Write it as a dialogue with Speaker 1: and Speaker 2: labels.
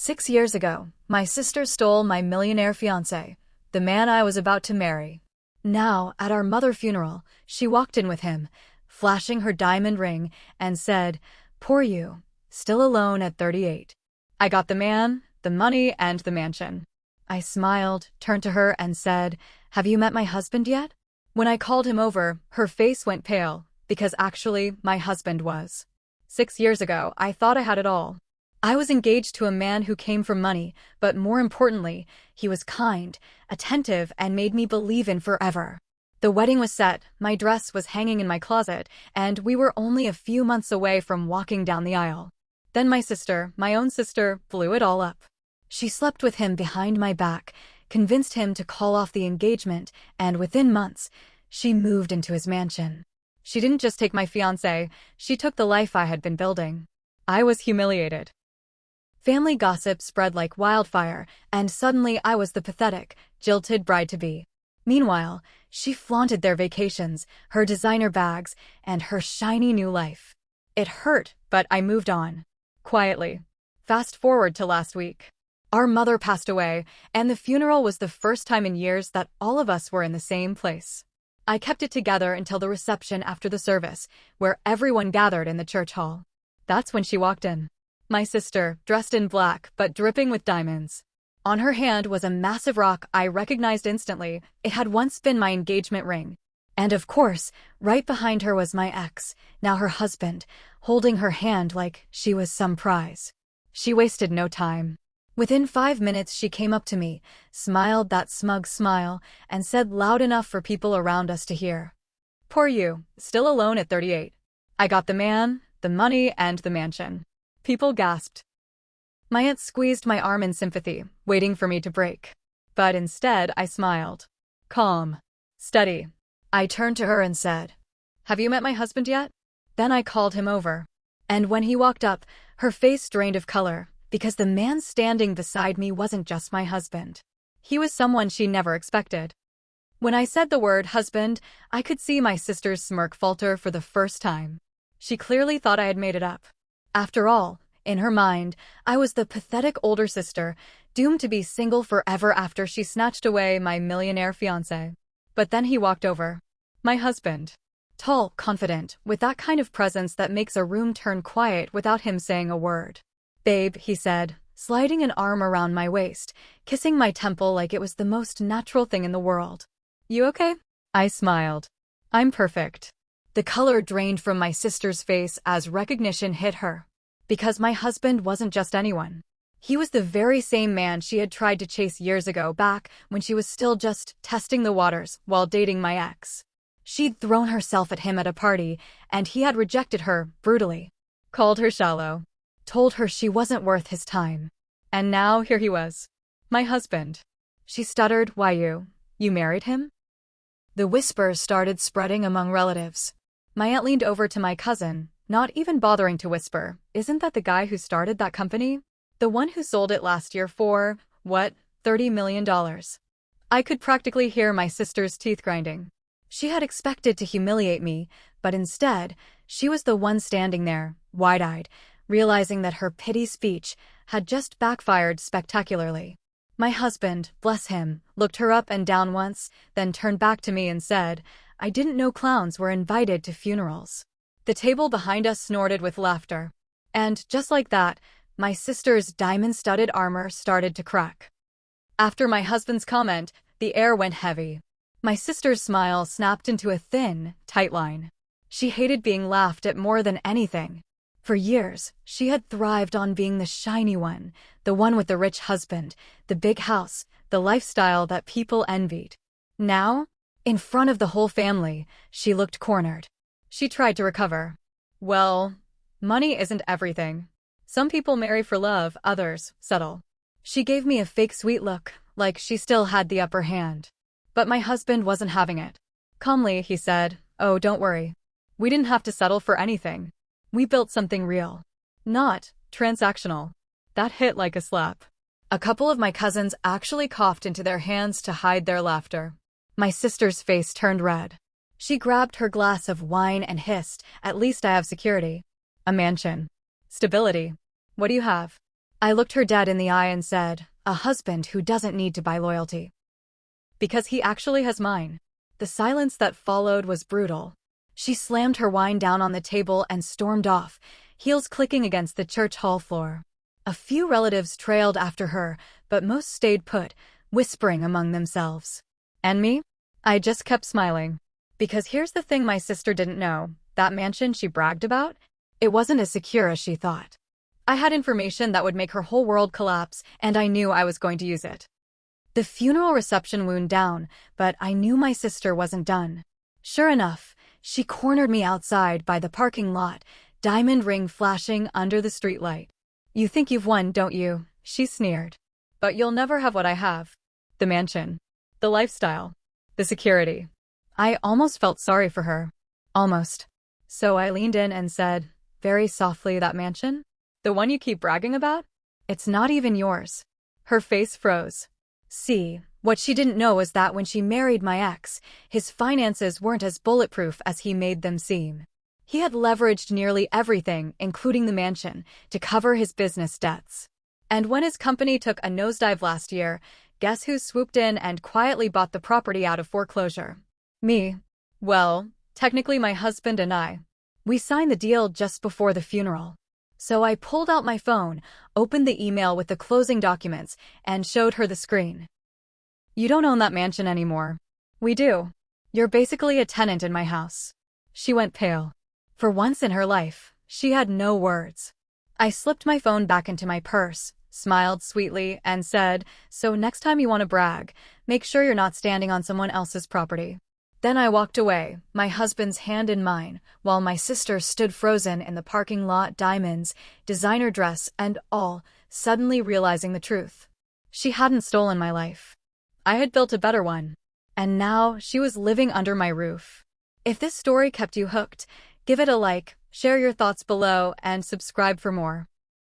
Speaker 1: 6 years ago, my sister stole my millionaire fiancé, the man I was about to marry. Now, at our mother funeral, she walked in with him, flashing her diamond ring, and said, "Poor you, still alone at 38. I got the man, the money, and the mansion." I smiled, turned to her, and said, "Have you met my husband yet?" When I called him over, her face went pale, because actually, my husband was. 6 years ago, I thought I had it all. I was engaged to a man who came from money, but more importantly, he was kind, attentive, and made me believe in forever. The wedding was set, my dress was hanging in my closet, and we were only a few months away from walking down the aisle. Then my own sister, blew it all up. She slept with him behind my back, convinced him to call off the engagement, and within months, she moved into his mansion. She didn't just take my fiancé, she took the life I had been building. I was humiliated. Family gossip spread like wildfire, and suddenly I was the pathetic, jilted bride-to-be. Meanwhile, she flaunted their vacations, her designer bags, and her shiny new life. It hurt, but I moved on. Quietly. Fast forward to last week. Our mother passed away, and the funeral was the first time in years that all of us were in the same place. I kept it together until the reception after the service, where everyone gathered in the church hall. That's when she walked in. My sister, dressed in black but dripping with diamonds. On her hand was a massive rock I recognized instantly. It had once been my engagement ring. And of course, right behind her was my ex, now her husband, holding her hand like she was some prize. She wasted no time. Within 5 minutes she came up to me, smiled that smug smile, and said loud enough for people around us to hear, "Poor you, still alone at 38. I got the man, the money, and the mansion." People gasped. My aunt squeezed my arm in sympathy, waiting for me to break. But instead, I smiled. Calm. Steady. I turned to her and said, "Have you met my husband yet?" Then I called him over. And when he walked up, her face drained of color, because the man standing beside me wasn't just my husband. He was someone she never expected. When I said the word husband, I could see my sister's smirk falter for the first time. She clearly thought I had made it up. After all, in her mind, I was the pathetic older sister, doomed to be single forever after she snatched away my millionaire fiancé. But then he walked over. My husband. Tall, confident, with that kind of presence that makes a room turn quiet without him saying a word. "Babe," he said, sliding an arm around my waist, kissing my temple like it was the most natural thing in the world. "You okay?" I smiled. "I'm perfect." The color drained from my sister's face as recognition hit her. Because my husband wasn't just anyone. He was the very same man she had tried to chase years ago, back when she was still just testing the waters while dating my ex. She'd thrown herself at him at a party, and he had rejected her brutally. Called her shallow. Told her she wasn't worth his time. And now here he was. My husband. She stuttered, "Why you married him?" The whispers started spreading among relatives. My aunt leaned over to my cousin, not even bothering to whisper, "Isn't that the guy who started that company? The one who sold it last year for, what, $30 million? I could practically hear my sister's teeth grinding. She had expected to humiliate me, but instead, she was the one standing there, wide-eyed, realizing that her pity speech had just backfired spectacularly. My husband, bless him, looked her up and down once, then turned back to me and said, "I didn't know clowns were invited to funerals." The table behind us snorted with laughter. And just like that, my sister's diamond-studded armor started to crack. After my husband's comment, the air went heavy. My sister's smile snapped into a thin, tight line. She hated being laughed at more than anything. For years, she had thrived on being the shiny one, the one with the rich husband, the big house, the lifestyle that people envied. Now, in front of the whole family, she looked cornered. She tried to recover. "Well, money isn't everything. Some people marry for love, others settle." She gave me a fake sweet look, like she still had the upper hand. But my husband wasn't having it. Calmly, he said, "Oh, don't worry. We didn't have to settle for anything. We built something real. Not transactional." That hit like a slap. A couple of my cousins actually coughed into their hands to hide their laughter. My sister's face turned red. She grabbed her glass of wine and hissed, "At least I have security. A mansion. Stability. What do you have?" I looked her dead in the eye and said, "A husband who doesn't need to buy loyalty. Because he actually has mine." The silence that followed was brutal. She slammed her wine down on the table and stormed off, heels clicking against the church hall floor. A few relatives trailed after her, but most stayed put, whispering among themselves. And me? I just kept smiling. Because here's the thing my sister didn't know: that mansion she bragged about, it wasn't as secure as she thought. I had information that would make her whole world collapse, and I knew I was going to use it. The funeral reception wound down, but I knew my sister wasn't done. Sure enough, she cornered me outside by the parking lot, diamond ring flashing under the streetlight. "You think you've won, don't you?" she sneered. "But you'll never have what I have. The mansion. The lifestyle. The security." I almost felt sorry for her. Almost. So I leaned in and said, very softly, "That mansion? The one you keep bragging about? It's not even yours." Her face froze. See, what she didn't know was that when she married my ex, his finances weren't as bulletproof as he made them seem. He had leveraged nearly everything, including the mansion, to cover his business debts. And when his company took a nosedive last year, guess who swooped in and quietly bought the property out of foreclosure? Me. Well, technically my husband and I. We signed the deal just before the funeral. So I pulled out my phone, opened the email with the closing documents, and showed her the screen. "You don't own that mansion anymore." "We do. You're basically a tenant in my house." She went pale. For once in her life, she had no words. I slipped my phone back into my purse, smiled sweetly, and said, "So next time you want to brag, make sure you're not standing on someone else's property." Then I walked away, my husband's hand in mine, while my sister stood frozen in the parking lot, diamonds, designer dress, and all, suddenly realizing the truth. She hadn't stolen my life. I had built a better one. And now she was living under my roof. If this story kept you hooked, give it a like, share your thoughts below, and subscribe for more.